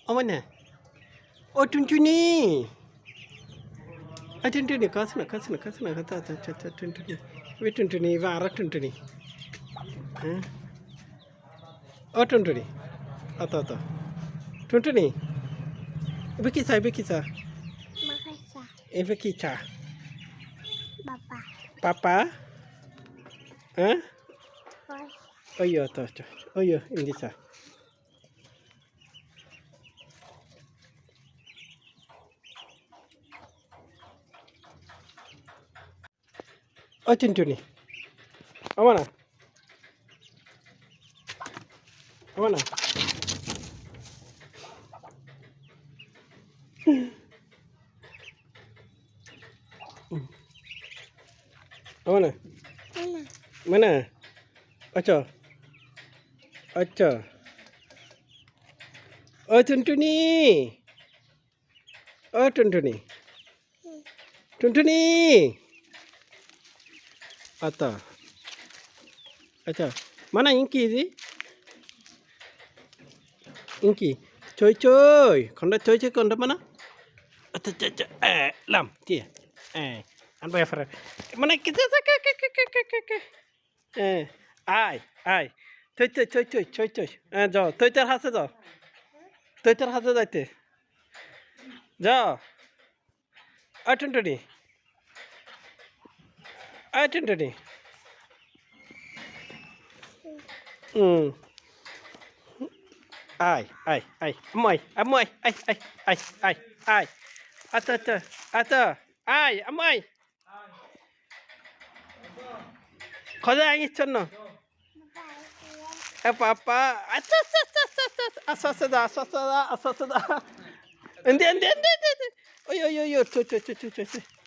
Mana? Oh, Tuntuni. Ah, Tuntuni, kasana. Kata, Tuntuni. Wait, Tuntuni, Vara Tuntuni. Oh, Tuntuni. Ata. Tuntuni. Bekisa. Makasa. Bekisa. Papa. Papa? Huh? Bos. Oh, iya, to. Oh, iya, ini sa. Oh, Tuntuni. Mana? Mana? Mana? Mana? Acha. Oh, Tuntuni. Oh, Tuntuni. Tuntuni. Ata. Acha. Mana inki ini? Inki. Coy. Konda coy konda mana? Ata. Lam. Dia. Anda ya Farah. Mana kita ke. Ai. Coy. যাও তৈতার হাতে যাও তৈতার হাতে যাইতে যাও টুনটুনি I আমাই I আচ্ছা আমাই খোঁজা আইছন না Papa, asasada. Ende. Oy. Tuh.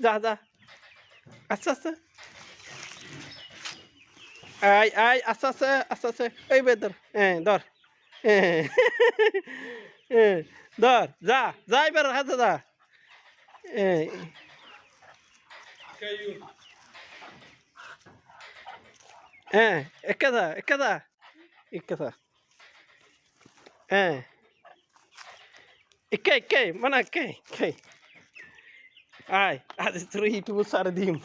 Za. Asasa. Ay, asasa. Oy bedar. Dor. Dor. Za ber hada da. Ekada. Ikay, mana ikay? Ay, ada terus itu besar dim.